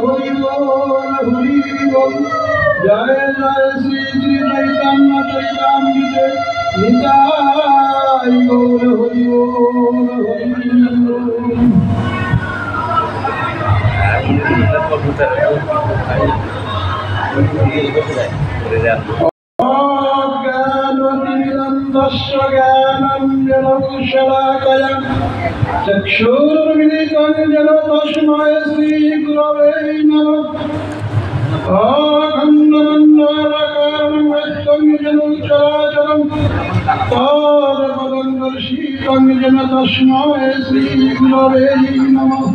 হরি বল। জয় জয় শ্রী শ্রী চৈতন্য চৈতামৃত নিতাই গৌর হরি বল। জ্ঞানতিমিরন্ধস্য জ্ঞানাঞ্জনশলাকয়া চক্ষুর্মিলিतं येन তস্मै শ্রীগুরবে নমঃ। অখণ্ডমণ্ডলাকারं ব্যক্तं येन চরাচরं তৎপদं দর্শিतं येन তস্मै শ্রীগুরবে নমঃ।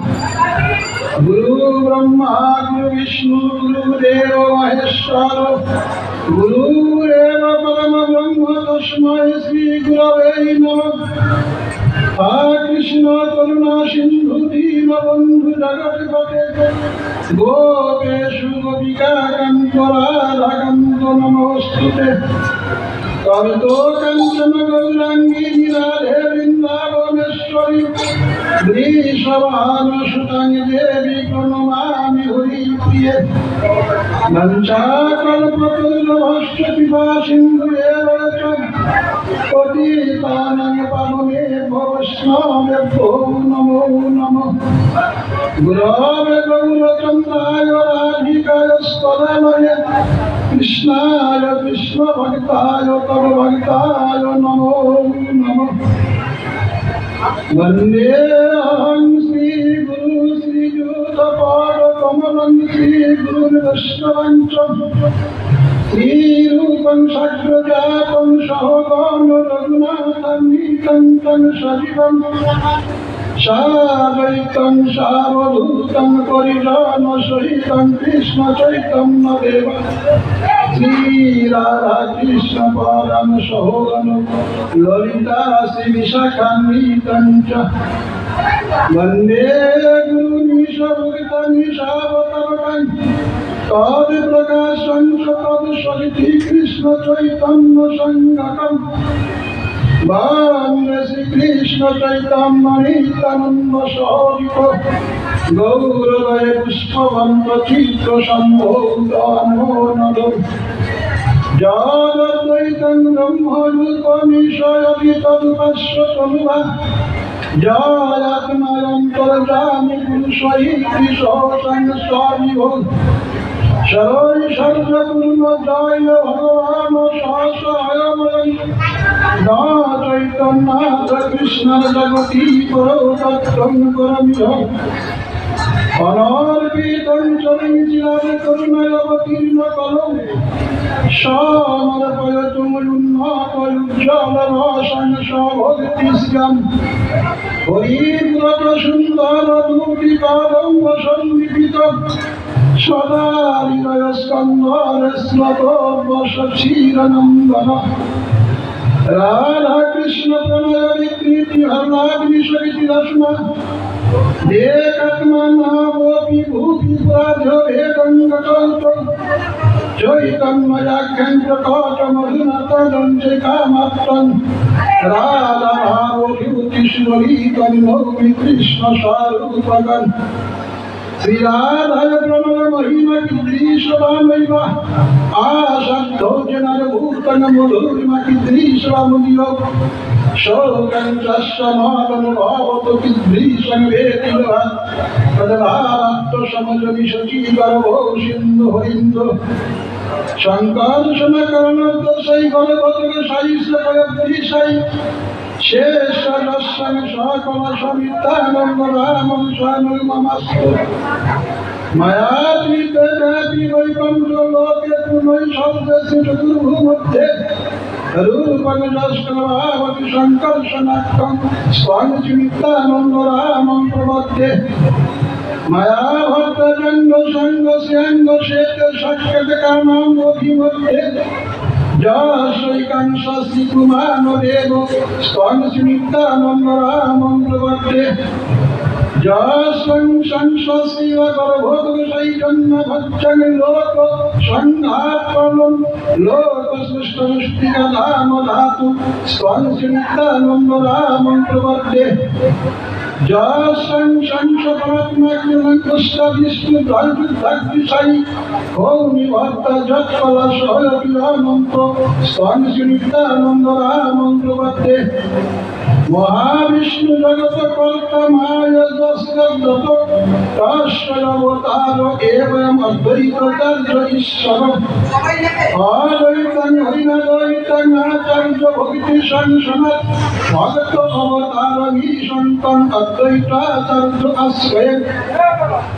गुरु ब्रह्मा गुरु विष्णु गुरुदेव महेश्वर गुरुरेव परम ब्रह्म तस्मै श्री गुरवे नमः। कृष्ण करुणा सिंधु दीनबंधु जगत्पते गोपेशु गोपिका कांत राधाकांत नमोस्तुते। तप्तो कंचन गौरांगी राधे वृंदावनेश्वरी वृषभानुसुतं देवी प्रणमामि हरिप्रिये। वंशाकल्पतरुभ्यश्च कृपा सिन्धुभ्येव च पतितानां पावनेभ्यो वैष्णवेभ्यो नमो नमः। गुरवे गौरचन्द्राय राधिकाय स्तदालये कृष्णाय कृष्णभक्ताय तद्भक्ताय नमो नमः। वन्देऽहं श्रीगुरु श्रीयुतपादकमलं श्रीगुरुर्वैष्णवं च श्रीरूपं साग्रजातं सहगं रघुनाथान्वितं तं सजीवं साद्वैतं सावधूतं परिजनसहितं कृष्णचैतन्यदेवं श्रीराधा कृष्ण परम सहोदर ललिता श्री विशाखान्वितं च वन्दे गुरुनिशावतारकं तत्प्रकाशं च तत्सविति कृष्ण चैतन्य संघकं वन्दे श्रीकृष्ण चैतन्य नित्यानन्द सहोदित गौरवय पुष्पवन्त चित्र सम्भोदानोनद जगद्वैतं ब्रह्मरूपमिशयति तदुपश्यतनुवा जयात्मायन्तर्जामि पुरुषैति सहसंसारिभो शरै सर्वपूर्णजय भगवान् सहस्रहयमयं न चैतन्यात् कृष्ण जगति पुरो तत्त्वं परमिहम् अनर्पितं चरिञ्चिराय करुणयावतीर्न कलौ समर्पयतु मयुन्नाथयुज्ज्वलभाषं सभक्तिस्यम् हरिव्रतसुन्दरदूतिपादं वसन्निपितं सदा हृदयस्कन्धरस्मतो वसक्षीरनन्दन राधा कृष्ण प्रणय विकृति हरणाग्निशरिति रश्मा देकात्मनावपि भूति प्राज्यभेदङ्गकल्पं चैतन्ययाख्यं प्रकाशमधुनतदं चैकामाप्तं राधाभावभूतिश्वरीतं नौमि कृष्णस्वरूपगं श्रीराधाय प्रणय महिमा कीदृशवानैव आसक्तो जनरभूतं मधुरिमा कीदृशवामुनियो शोकं चस्मादनुभवतु कीदृशं वेदिनः तदभावात्मसमजनिशचीकरभो सिन्धु हरिन्दो शङ्कर्षणकरणदशै गणपतगशैश्वरयद्विषै शेषरस्सं सकलसमित्तानं रामं स्वामिममस्तु मया त्रिपेदापि वैकुण्ठलोके पुनः शब्दस्य चतुर्भुमध्ये रूपं दशकभावति शङ्कर्षणाख्यं स्वामिचित्तानं रामं प्रपद्ये मया भक्तजङ्गसङ्गस्यङ्गशेत शक्यतकामां मोहिमध्ये जयश्रीकां शशिकुमारदेव स्वामिचित्तानं रामं प्रपद्ये जयस्वं संशशिव गर्भोदकचैतन्य भक्तं लोक संघात्मनं लोकसृष्टिकधाम धातु स्वामिचित्तानं रामं प्रपद्ये মহাবিষ্ণু জগত কর্তা মায়া দশগত তস্বরবতার এবং অদ্বৈতাচার্য ঈশ্বর অদ্বৈতং হরিণদ্বৈতং আচার্য ভক্তি সংসনত ভগত অবতার ভীষন্তং অদ্বৈতাচার্য আশ্রয়ে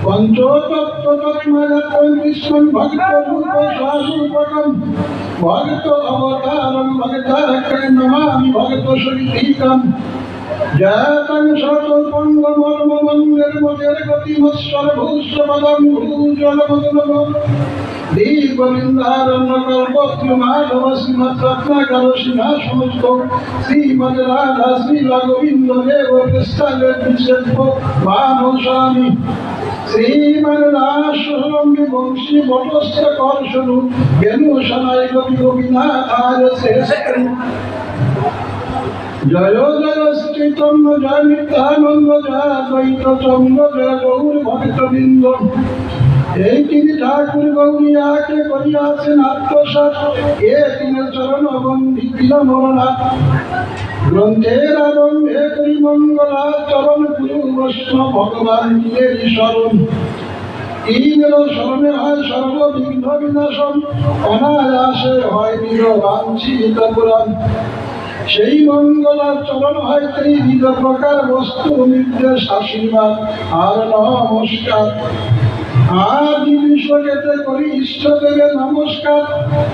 পঞ্চতত্ত্বতত্ত্বজাতং কৃষ্ণং ভক্তরূপ স্বরূপকং ভগত অবতারং ভগতারকং নমামি ভগত শক্তিকং জাতং শতপঙ্গমর্মমঙ্গের মতের গতিমস্বর ভূষপদং ভূজলমদনম দীর্ঘলিন্দারণ্য কল্পদ্রুমাধব শ্রীমদ্রত্নাকর সিংহাসমস্ত শ্রীমদ রাধা শ্রীলা গোবিন্দ দেব কৃষ্ণের বিশেষ মানব স্বামী শ্রীমদ রাসরঙ্গী বংশী বটস্থ করস্বরূ বেনু সনায় কবি গোপীনাথায় শ্রেষ্ঠ জয় জয় শ্রীচন্দ্র জয় নিত্যানন্দ জয় দ্বৈত চন্দ্র জয় গৌর ভক্তবৃন্দ এই তিনি ঠাকুর গৌরিয়াকে করিয়াছেন আত্মসাৎ এ তিনি চরণ বন্ধি দিল মরণাথ গ্রন্থের আরম্ভে করি মঙ্গলা চরণ গুরু বৈষ্ণব ভগবান নিজের শরণ তিনের শরণে হয় সর্ববিঘ্ন বিনাশন অনায়াসে হয় নিরবাঞ্ছিত পুরাণ সেই মঙ্গলার চরণ হয় ত্রিবিধ প্রকার বস্তু নির্দেশ আশীর্বাদ আর নমস্কার আজ বিশ্বকেতে করি ইষ্টদেবে নমস্কার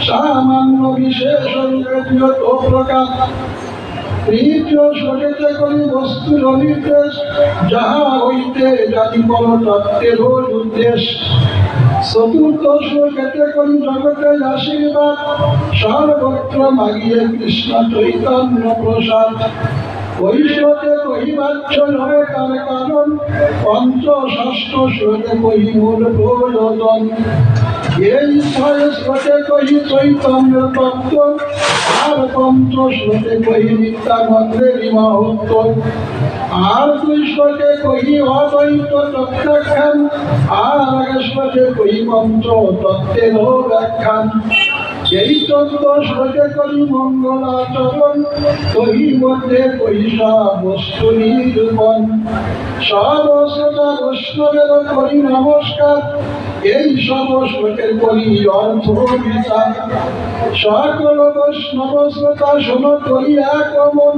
সামান্য বিশেষ রূপে যত প্রকার তৃতীয় শোকেতে করি বস্তুর নির্দেশ যাহা হইতে জাতি বল তত্ত্বের উদ্দেশ চতুর্থ শোকেতে করি জগতের আশীর্বাদ সর্বত্র মাগিয়ে কৃষ্ণ চৈতন্য প্রসাদ ওই শ্লোকে কহিবাচ্ছ নয় তার কারণ পঞ্চ ষষ্ঠ শ্লোকে কহি মূল প্রয়োজন এই ছয় শ্লোকে কহি চৈতন্যের তত্ত্ব আর পঞ্চ শ্লোকে কহি নিত্যানন্দের মহত্ব আর দুই শ্লোকে কহি অদ্বৈত তত্ত্বাখ্যান আর এক শ্লোকে কহি পঞ্চ তত্ত্বের ব্যাখ্যান এই তত্ত্ব শ্লোকে করি মঙ্গলাচরণ কহি মধ্যে কহিসা বস্তু নিরূপণ সর্বশ্রোতা বৈষ্ণবের করি নমস্কার এই সব শ্লোকের করি অর্থ বিচার সকল বৈষ্ণব শ্রোতা শোন করি এক মন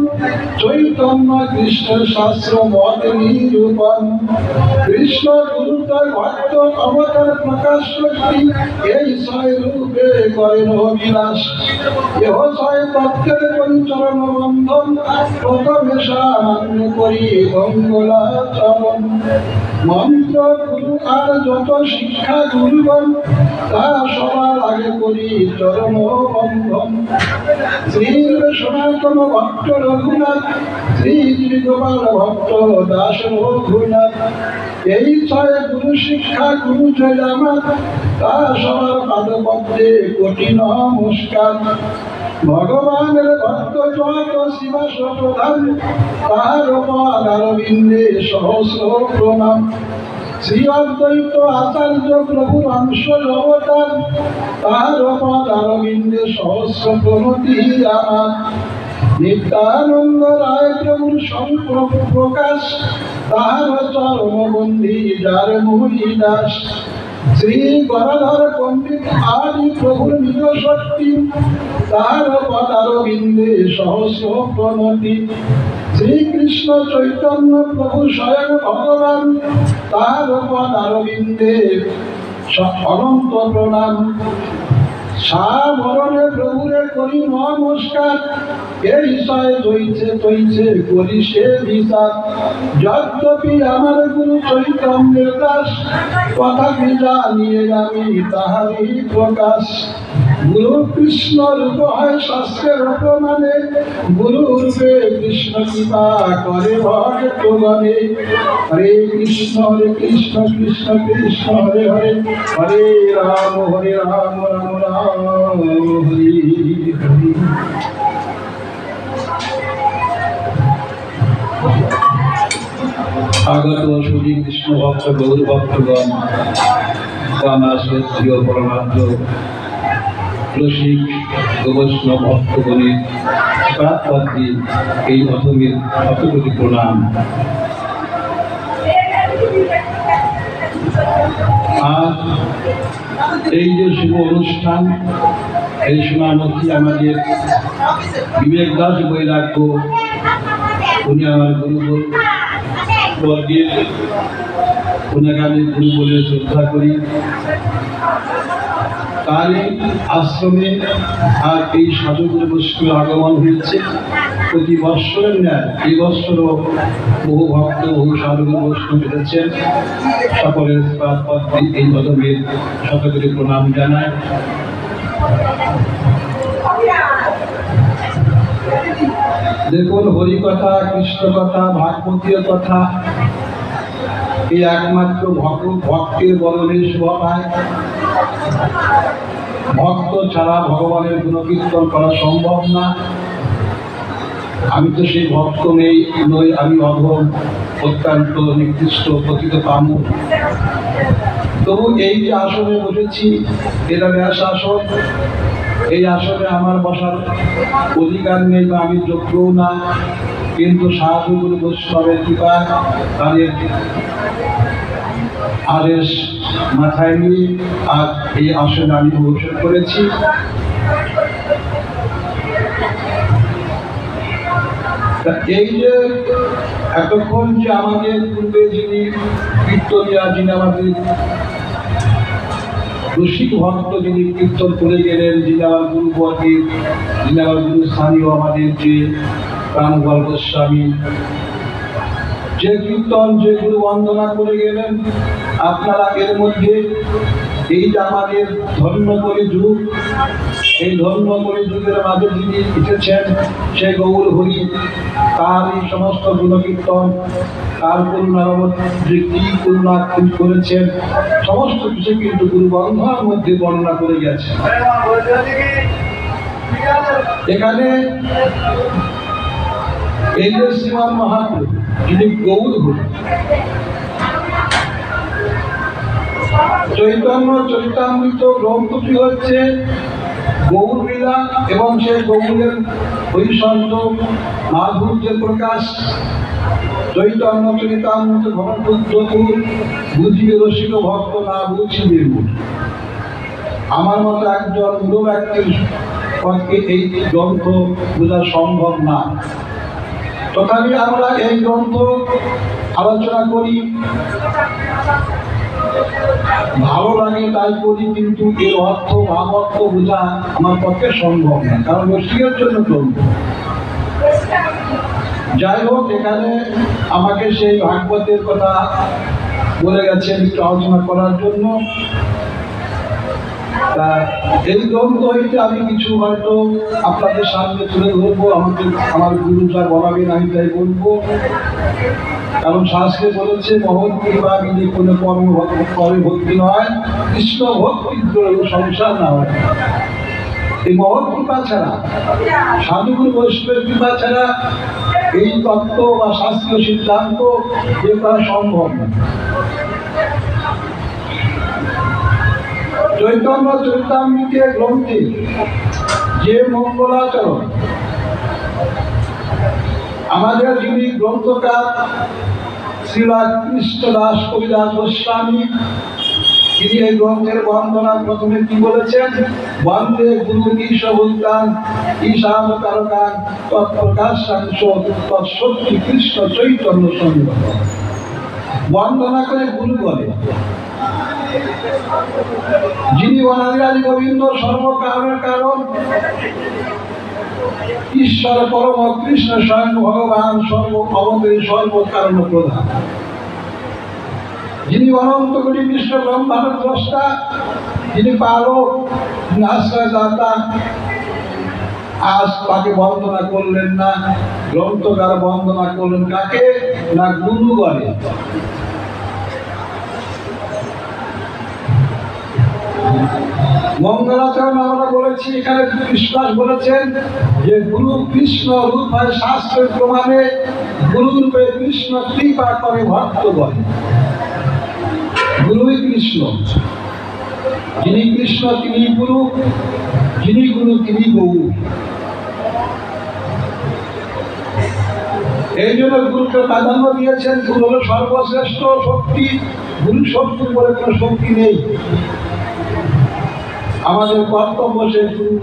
চৈতন্য কৃষ্ণের শাস্ত্র মত নিরূপণ কৃষ্ণ গুরুতর ভক্ত অবতার প্রকাশ শক্তি এই ছয় রূপে করেন অভিলাষ এহ ছয় তত্ত্বের পরিচরণ বন্ধন প্রথমে সামান্য করি মঙ্গলাচরণ মন্ত্র গুরু আর যত শিক্ষা গুরুগণ তা সবার আগে করি চরণ বন্ধন শ্রী সনাতন ভক্ত রঘুনাথ শ্রী গোপাল ভক্ত দাস রঘুনাথ এই ছয় গুরু শিক্ষা গুরু জয় আমার তা সবার পাদপদ্মে কোটি নমস্কার ভগবানের ভক্ত যত শিবাস প্রধান তাহার পাদারবিন্দে সহস্র প্রণাম শ্রী অদ্বৈত আচার্য প্রভুর অংশ অবতার তাহার পাদারবিন্দে সহস্র প্রণতি আমার নিত্যানন্দ রায় প্রভুর সম্প্রকাশ তাহার চরণবন্দী যার মুনি দাস শ্রী গদাধর পণ্ডিত আদি প্রভুর নিজ শক্তি তাহার পদারবিন্দে সহস্র প্রণতি শ্রীকৃষ্ণ চৈতন্য প্রভু স্বয়ং ভগবান তাহার পদারবিন্দে অনন্ত প্রণাম সাবরণে প্রভুরে করি নমস্কার এই বিষয়ে তৈছে করি সে বিচার যদ্যপি আমার গুরু চৈতন্যের দাস তথাপি জানিয়ে আমি তাহারই প্রকাশ গুরু কৃষ্ণ রূপ হয় শাস্ত্রের প্রমাণে গুরু রূপে কৃষ্ণ কৃপা করে ভক্তগণে হরে কৃষ্ণ কৃষ্ণ কৃষ্ণ হরে হরে হরে রাম রাম রাম হরে হরে আগত সুধী কৃষ্ণ ভক্ত গৌর ভক্তগণ, আমার শ্রদ্ধেয় পরমার্থ রসিক বৈষ্ণব ভক্তগণের প্রাতপত্রে এই অথমের শতকোটি প্রণাম। আর এই যে শুভ অনুষ্ঠান, এই সময়ের মধ্যে আমাদের বিবেক দাস বৈরাগ্য, উনি আমার গুরু বর্গের, ওনাকে আমি গুরু বলে শ্রদ্ধা করি। তার আশ্রমে আর এই সাধুগুরু বৈষ্ণবের আগমন হয়েছে প্রতি বৎসরের ন্যায় এই বৎসরও বহু ভক্ত বহু সাধুগুরু বৈষ্ণব এসেছেন। সকলের প্রাতপত্রে এই অধমের শতকোটি প্রণাম জানায়। দেখুন, হরিকথা, কৃষ্ণ কথা, ভাগবতীয় কথা এই একমাত্র ভক্তের বদলে শোভা পায়। ভক্ত ছাড়া ভগবানের গুণকীর্তন করা সম্ভব না। আমি তো সেই ভক্ত নই, আমি অধম, অত্যন্ত নিকৃষ্ট পতিত পামুক। তবু এই যে আসনে বসেছি, এটা ব্যাস আসন। এই আসনে আমার বসার অধিকার নেই বা আমি যোগ্যও না, কিন্তু সাধুগুরু বৈষ্ণবের কৃপা, তাদের আদেশ মাথায় নিয়ে আজ এই আসনে আমি অবসর করেছি। এই যে এতক্ষণ যে আমাদের পূর্বে যিনি কীর্তনিয়া, যিনি আমাদের রসিক ভক্ত, যিনি কীর্তন করে গেলেন, যিনি আমার গুরু বর্গের, যিনি আমার গুরু স্থানীয়, আমাদের যে প্রাণগল গোস্বামী, যে কীর্তন, যে গুরু বন্দনা করে গেলেন, আপনারা এর মধ্যে এই যে আমাদের ধর্ম করে যুগ, এই ধর্ম করে যুগের মাঝে যিনি এসেছেন সে গৌর হরি, তার এই সমস্ত গুণকীর্তন, তার করুণার মধ্যে কি করুণা করেছেন সমস্ত কিছু কিন্তু গুরু বন্ধনার মধ্যে বর্ণনা করে গেছে। এখানে এই যে শ্রীমান মহাপ্রভু, যিনি গৌর হরি, চৈতন্য চরিতামৃত গ্রন্থটি হচ্ছে গৌর লীলা এবং সেই গৌরের ঐশ্বর্য মাধুর্যের প্রকাশ। চৈতন্য চরিতামৃত ভগবদ্গীতা বুঝিয়ে রসিক ভক্ত না বুঝিয়ে মূল। আমার মতো একজন মূল ব্যক্তির পক্ষে এই গ্রন্থ বোঝা সম্ভব না। তথাপি আমরা এই গ্রন্থ আলোচনা করি, ভালো লাগে তাই করি, কিন্তু এর অর্থ ভাবার্থ বোঝা আমার পক্ষে সম্ভব না, কারণ রসিকের জন্য গ্রন্থ। যাই হোক, এখানে আমাকে সেই ভাগবতের কথা বলে গেছেন একটু আলোচনা করার জন্য। এই গ্রন্থ হইতে আমি কিছু হয়তো আপনাদের সামনে তুলে ধরবো। আমার গুরু যা বলাবেন আমি তাই বলবো, কারণ শাস্ত্রে বলেছে মহৎ কৃপা বিধি কোনো কর্মে ভক্তি নয়, কৃষ্ণ ভক্তি সংসার না হয়। এই মহৎ কৃপা ছাড়া, সাধুগুরু বৈষ্ণবের কৃপা ছাড়া এই তত্ত্ব বা শাস্ত্রীয় সিদ্ধান্ত যে করা সম্ভব না। চৈতন্য চরিতামৃতে গ্রন্থে যে মঙ্গলাচরণ আমাদের যিনি গ্রন্থকার শ্রীলা কৃষ্ণ দাস কবিদাস গোস্বামী, তিনি এই গ্রন্থের বন্দনা প্রথমে কি বলেছেন? বন্দে গুরু ঈশবুদ্ধান ঈশাবতারকান তৎপ্রকাশাংশ তৎসত্যি কৃষ্ণ চৈতন্য সঙ্গ। বন্দনা করে গুরু বলে, যিনি অনাদিরাদি গোবিন্দ সর্বকারণের কারণ, ঈশ্বর পরম কৃষ্ণ স্বয়ং ভগবান সর্ব অবতারী সর্বকারণ প্রধান, যিনি অনন্ত কোটি বিশ্ব ব্রহ্মাণ্ড দ্রষ্টা, যিনি পালক, যিনি আশ্রয়দাতা। আজ তাকে বন্দনা করলেন না, গ্রন্থকার বন্দনা করলেন কাকে? না গুরু বলে। মঙ্গলাচরণ আমরা বলেছি, এখানে বিশ্বাস বলেছেন যে গুরু কৃষ্ণ রূপ হয় শাস্ত্রের প্রমাণে গুরুরূপে কৃষ্ণ কৃপা করে ভক্ত বলে। গুরুই কৃষ্ণ, যিনি কৃষ্ণ তিনি গুরু, যিনি গুরু তিনি গৌর। এই জন্য গুরুকে প্রাধান্য দিয়েছেন। গুরু হল সর্বশ্রেষ্ঠ শক্তি। গুরু শক্তি বলে কোনো শক্তি নেই। আমাদের কর্তব্য সে গুরু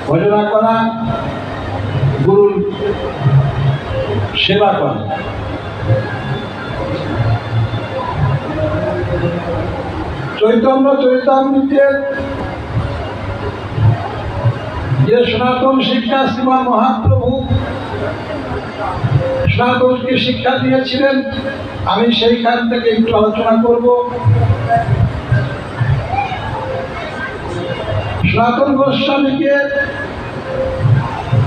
ভজনা করা, গুরুর সেবা করা। চৈতন্য চরিতামৃতের যে সনাতন শিক্ষা শ্রীমান মহাপ্রভু সনাতনকে শিক্ষা দিয়েছিলেন, আমি সেইখান থেকে একটু আলোচনা করব। সনাতন গোস্বামীকে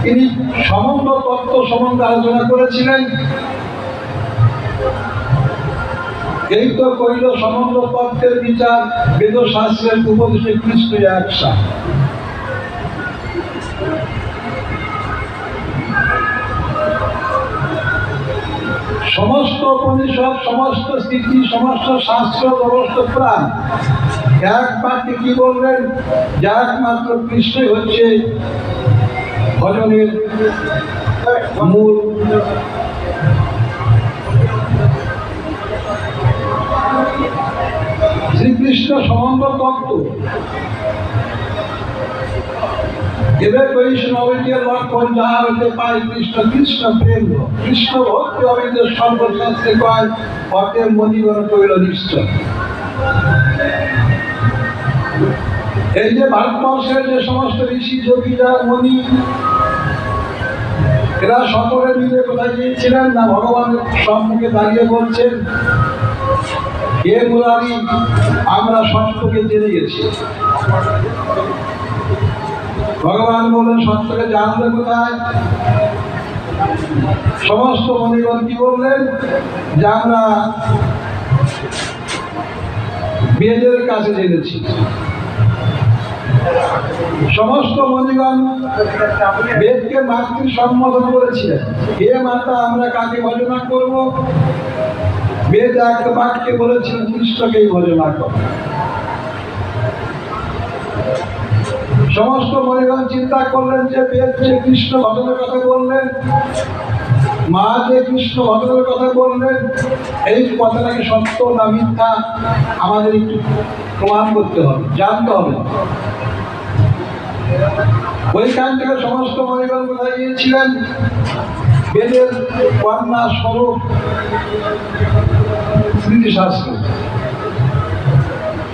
তিনি সমগ্র তত্ত্ব সম্বন্ধে আলোচনা করেছিলেন। এই তো কইল সমগ্র তত্ত্বের বিচার, বেদ শাস্ত্রের উপদেশে কৃষ্ণ একসা। সমস্ত উপনিষদ, সমস্ত স্থিতি, সমস্ত শাস্ত্র, সমস্ত প্রাণ এক বাক্যে কি বললেন? যে একমাত্র কৃষ্ণই হচ্ছে ভজনের মূল। শ্রীকৃষ্ণ সমগ্র তত্ত্ব। এবার বৈষ্ণবের লক্ষণ যাহা হতে পায় কৃষ্ণ কৃষ্ণ প্রেম। কৃষ্ণ ভক্তি অবিদের সর্বশাস্ত্রে কয় অতের মণিগণ কইল নিশ্চয়। এই যে ভারতবর্ষের যে সমস্ত ঋষি যোগীরা মণি, এরা সকলে মিলে কোথায় গিয়েছিলেন না ভগবানের সম্মুখে দাঁড়িয়ে বলছেন, হে মুরারি, আমরা সত্যকে জেনে গেছি। ভগবান বললেন, সত্যকে জানলে কোথায়? সমস্ত মণিগণ কি বললেন? যে আমরা বেদের কাছে জেনেছি। সমস্ত মণিগণ বেদকে মাতৃ সম্বোধন করেছিলেন, হে মাতা, আমরা কাকে ভজনা করব? বেদ এক বাক্যে বলেছিলেন, কৃষ্ণকেই ভজনা কর। সমস্ত মণিগণ চিন্তা করলেন যে বেদ যে কৃষ্ণ ভজনের কথা বললেন, মা যে কৃষ্ণ ভজনের কথা বললেন, এই কথাটাকে সত্য না মিথ্যা আমাদের একটু প্রমাণ করতে হবে, জানতে হবে। ওইখান থেকে সমস্ত মণিগণ কোথায় গিয়েছিলেন? বেদের কন্যা স্বরূপ স্মৃতিশাস্ত্র।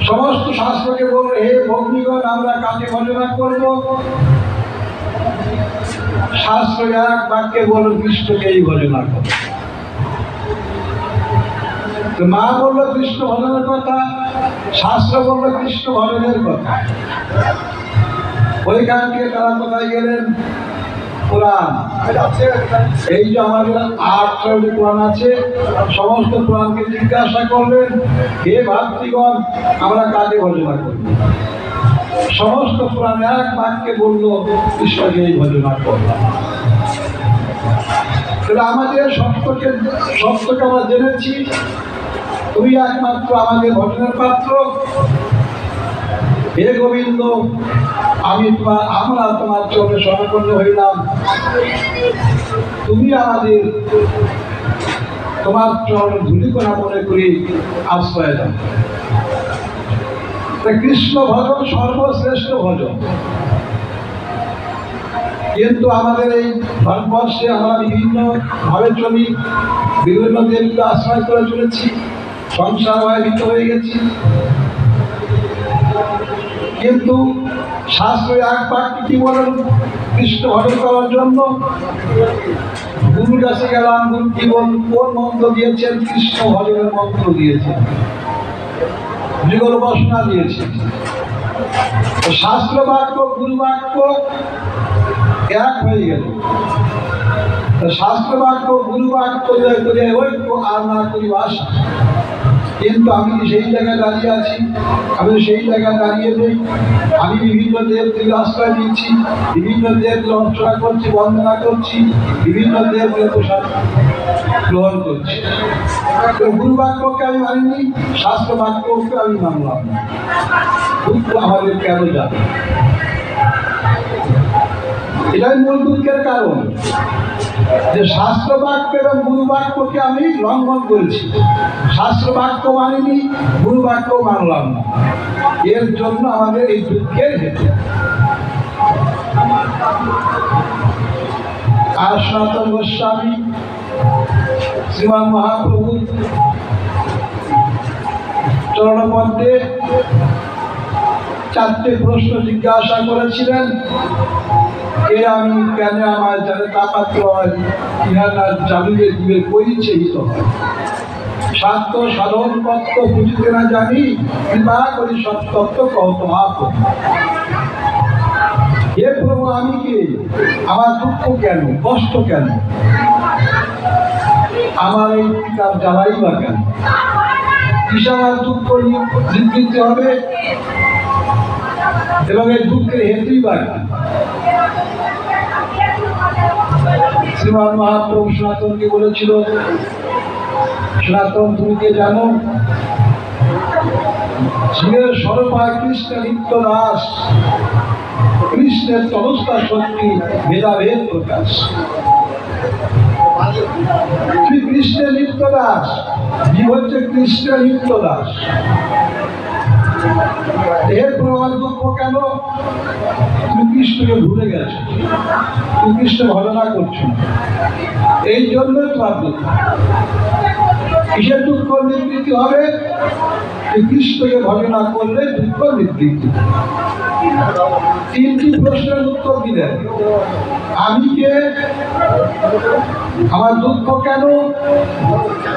সমস্ত শাস্ত্রকে বলল, হে ভগ্নীগণ, আমরা কাকে ভজনা করব? শাস্ত্র এক বাক্যে বলল, কৃষ্ণকেই ভজনা করব। মা বলল কৃষ্ণ ভজনের কথা, শাস্ত্র বলল কৃষ্ণ ভজনের কথা। ওইখান থেকে তারা কোথায় গেলেন? পুরাণ। এই যে আমাদের 8টি পুরাণ আছে, সমস্ত পুরাণকে জিজ্ঞাসা করলেন, হে ভাতৃগণ, আমরা কাকে ভজনা করব? সমস্ত পুরাণ এক বাক্যে বলল, কৃষ্ণকেই ভজনা করলাম। তাহলে আমাদের সত্যকে আমরা জেনেছি, তুমি একমাত্র আমাদের ভজনের পাত্র। হে গোবিন্দ, আমরা তোমার চরণে শরণাপন্ন হইলাম। তুমি আমাদের তোমার চরণ ধূলিকণা মনে করি আশ্রয় দাও। কৃষ্ণ ভজন সর্বশ্রেষ্ঠ ভজন। কিন্তু আমাদের এই ভারতবর্ষে আমরা বিভিন্ন ভাবে চলি, বিভিন্ন দেবীকে আশ্রয় করে চলেছি, সংসার ভয়ভীত হয়ে গেছি। কিন্তু শাস্ত্র এক বাক্যে কি বলেন কৃষ্ণ ভজন করার জন্য? গুরুর কাছে গেলাম, গুরু কি বল, কোন মন্ত্র দিয়েছেন? কৃষ্ণ ভজনের মন্ত্র দিয়েছেন, যুগল বসনা দিয়েছেন। শাস্ত্র বাক্য গুরু বাক্য এক হয়ে গেল। শাস্ত্র বাক্য গুরু বাক্য ঐক্য আর না করি আশা। কিন্তু আমি সেই জায়গায় দাঁড়িয়ে আছি, আমি সেই জায়গায় দাঁড়িয়ে নেই। আমি বিভিন্ন দেবদেবীর আশ্রয় নিচ্ছি, বিভিন্ন দেবদের অর্চনা করছি, বন্দনা করছি, বিভিন্ন দেবদের প্রসাদ গ্রহণ করছি। গুরু বাক্যকে আমি মানিনি, শাস্ত্র বাক্যকে আমি মানলাম না। দুঃখ আমাদের কেন যাবে? এটাই মূল দুঃখের কারণ, যে শাস্ত্র বাক্য এবং গুরু বাক্যকে আমি লঙ্ঘন করেছি। শাস্ত্র বাক্য মানিনি, গুরু বাক্য মানলাম না। এর জন্য আমাদের এই দুঃখের হেতু। আর সনাতন গোস্বামী শ্রীমান মহাপ্রভু চরণপদ্মে 4টে প্রশ্ন জিজ্ঞাসা করেছিলেন। কে আমি, কেন আমার জানে তাপাত্র হয়, ইহারা জানিলে দিবে করিছে হিত হয়। শাস্ত্র সাধন তত্ত্ব বুঝিতে না জানি, কৃপা করি সব তত্ত্ব কত আপন। হে প্রভু, আমি কে? আমার দুঃখ কেন, কষ্ট কেন? আমার এই পিতার জ্বালাই বা কেন? কিসে আমার দুঃখ নিবৃত্তি হবে এবং এই দুঃখের হেতুই বা কেন? শ্রীমান মহাপ্রভু সনাতনকে বলেছিল, সনাতন তুমি কে জানো? জীবের স্বরূপায় কৃষ্ণ নিত্য দাস, কৃষ্ণের তমস্তা শক্তি ভেদাভেদ প্রকাশ। তুই কৃষ্ণের নিত্য দাস, জীব হচ্ছে কৃষ্ণের নিত্য দাস। এর প্রমাণ দুঃখ কেন? তুমি কৃষ্ণকে ভুলে গেছো, তুমি কৃষ্ণ ভজনা করছো, এই জন্যই তোমার দুঃখ। কিসের দুঃখ নিবৃত্তি হবে? কৃষ্ণকে ভজনা করলে দুঃখ নিবৃত্তি। 3টি প্রশ্নের উত্তর দিলেন। আমি কে? আমার দুঃখ কেন?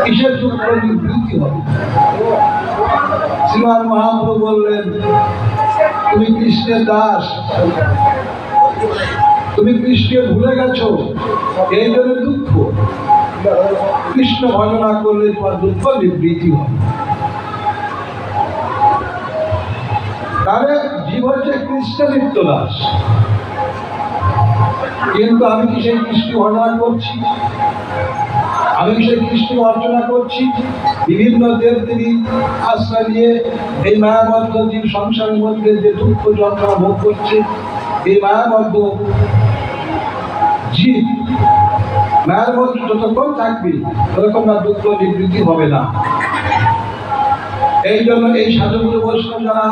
কিসের দুঃখ নিবৃত্তি হবে? শ্রীমান মহাপ্রভু বললেন, তুমি কৃষ্ণের দাস, তুমি কৃষ্ণকে ভুলে গেছো, এই জন্য দুঃখ। কৃষ্ণ ভজনা করলে তোমার দুঃখ নিবৃত্তি হবে। তাহলে জীব হচ্ছে কৃষ্ণ নিত্য দাস। কিন্তু আমি কি সেই কৃষ্ণ ভজনা করছি? আমি কি সেই কৃষ্ণ অর্চনা করছি? বিভিন্ন দেবদেবী আশ্রয় নিয়ে এই মায়াবদ্ধ জীব সংসারের মধ্যে যে দুঃখ যন্ত্রণা ভোগ করছে, এই মায়াবদ্ধ জীব মায়ের মধ্যে যতক্ষণ থাকবে ততক্ষণ না দুঃখ নিবৃত্তি হবে না। এই জন্য এই সাধুগুরু বৈষ্ণব যারা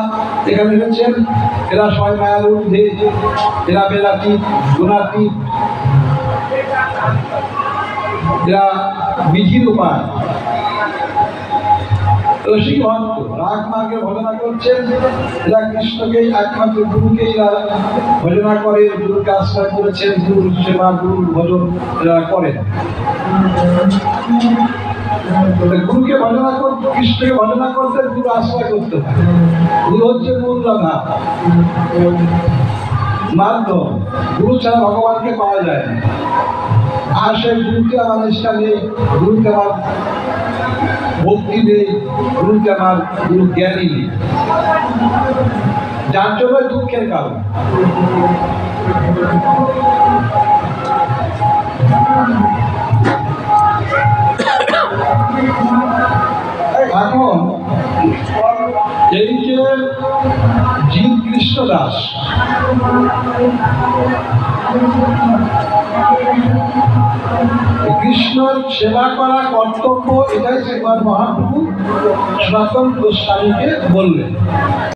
এখানে এসেছেন, এরা সবাই মায়ার ঊর্ধ্বে, এরা বেদাতীত, গুণাতীত, এরা বিধির উপায় রসিক ভক্ত, রাগ মার্গে ভজনা করছেন। এরা কৃষ্ণকেই একমাত্র গুরুকেই ভজনা করে, গুরুকে আশ্রয় করেছেন, গুরুর সেবা, গুরুর ভজন এরা করেন। গুরুকে ভজনা করতে, কৃষ্ণকে ভজনা করতে গুরু আশ্রয় করতে হয়। গুরু হচ্ছে মূল আধার, মাধ্যম। গুরু ছাড়া ভগবানকে পাওয়া যায় না। আর সেই গুরুকে আমার নিষ্ঠা নেই, গুরুকে আমার ভক্তি নেই, গুরুকে আমার গুরু জ্ঞানী নেই, যার জন্য দুঃখের কারণ। এখন এই যে জীব কৃষ্ণ দাস, কৃষ্ণর সেবা করা কর্তব্য, এটাই শ্রীমান মহাপ্রভু সনাতন গোস্বামীকে বললেন।